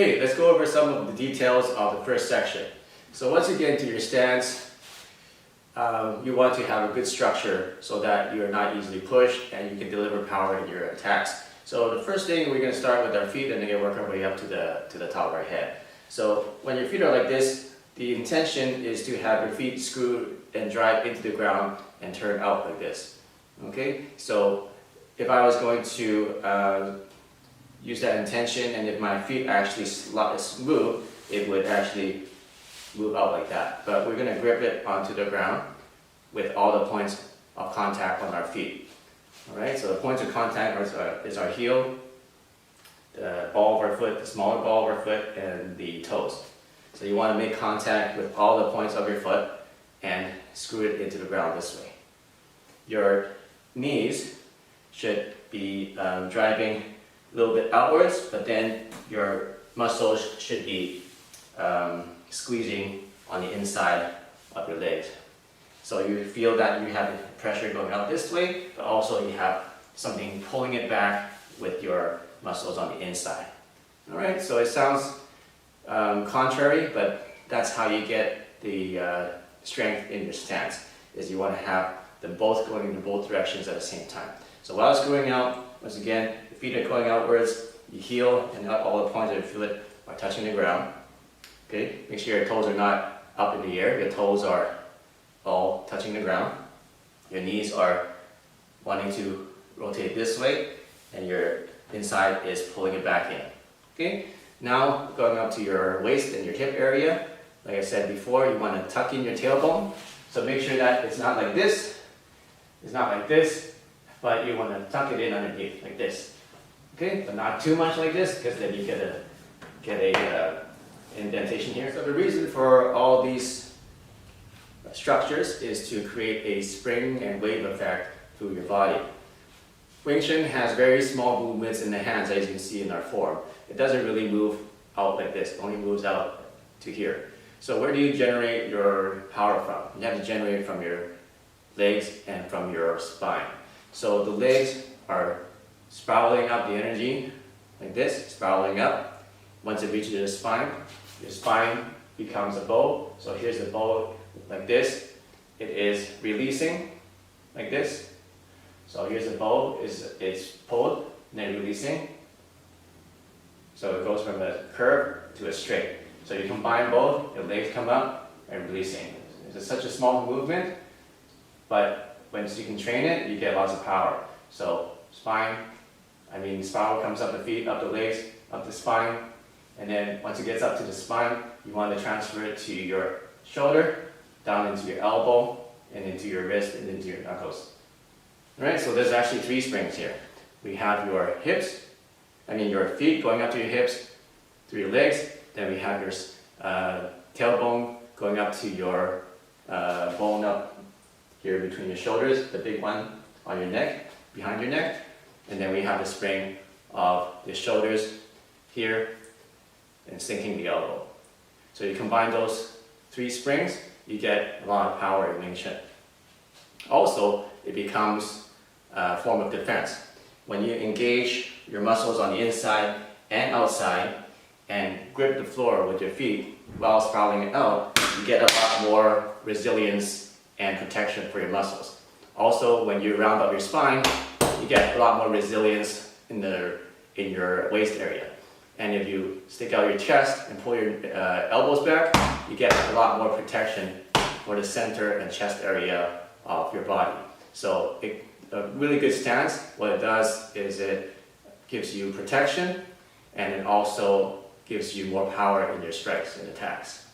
Okay, let's go over some of the details of the first section. So once you get into your stance, you want to have a good structure so that you are not easily pushed and you can deliver power in your attacks. So the first thing, we're going to start with our feet and then work our way up to the top of our head. So when your feet are like this, the intention is to have your feet screwed and drive into the ground and turn out like this. Okay, so if I was going to use that intention, and if my feet actually move, it would actually move out like that. But we're going to grip it onto the ground with all the points of contact on our feet. Alright, so the points of contact is our heel, the ball of our foot, the smaller ball of our foot, and the toes. So you want to make contact with all the points of your foot and screw it into the ground this way. Your knees should be driving a little bit outwards, but then your muscles should be squeezing on the inside of your legs. So you feel that you have pressure going out this way, but also you have something pulling it back with your muscles on the inside. Alright, so it sounds contrary, but that's how you get the strength in your stance, is you want to have them both going in both directions at the same time. So while it's going out, once again, the feet are going outwards, your heel and all the points of your foot are touching the ground. Okay, make sure your toes are not up in the air, your toes are all touching the ground. Your knees are wanting to rotate this way, and your inside is pulling it back in. Okay, now going up to your waist and your hip area. Like I said before, you want to tuck in your tailbone. So make sure that it's not like this, it's not like this, but you want to tuck it in underneath like this. Okay, but not too much like this, because then you get a indentation here. So the reason for all these structures is to create a spring and wave effect through your body. Wing Chun has very small movements in the hands, as you can see in our form. It doesn't really move out like this, it only moves out to here. So where do you generate your power from? You have to generate it from your legs and from your spine. So the legs are spiraling up the energy like this, spiraling up. Once it reaches your spine becomes a bow. So here's the bow like this. It is releasing like this. So here's the bow, it's pulled and then releasing. So it goes from a curve to a straight. So you combine both, your legs come up and releasing. It's such a small movement, but once you can train it, you get lots of power. So spiral comes up the feet, up the legs, up the spine, and then once it gets up to the spine, you want to transfer it to your shoulder, down into your elbow, and into your wrist, and into your knuckles. Alright, so there's actually 3 springs here. We have your your feet going up to your hips, through your legs, then we have your tailbone going up to your bone up here between your shoulders, the big one on your neck, behind your neck, and then we have the spring of the shoulders here and sinking the elbow. So you combine those 3 springs, you get a lot of power in Wing Chun. Also, it becomes a form of defense. When you engage your muscles on the inside and outside and grip the floor with your feet while spiraling it out, you get a lot more resilience and protection for your muscles. Also, when you round up your spine, you get a lot more resilience in your waist area. And if you stick out your chest and pull your elbows back, you get a lot more protection for the center and chest area of your body. So a really good stance, what it does is it gives you protection, and it also gives you more power in your strikes and attacks.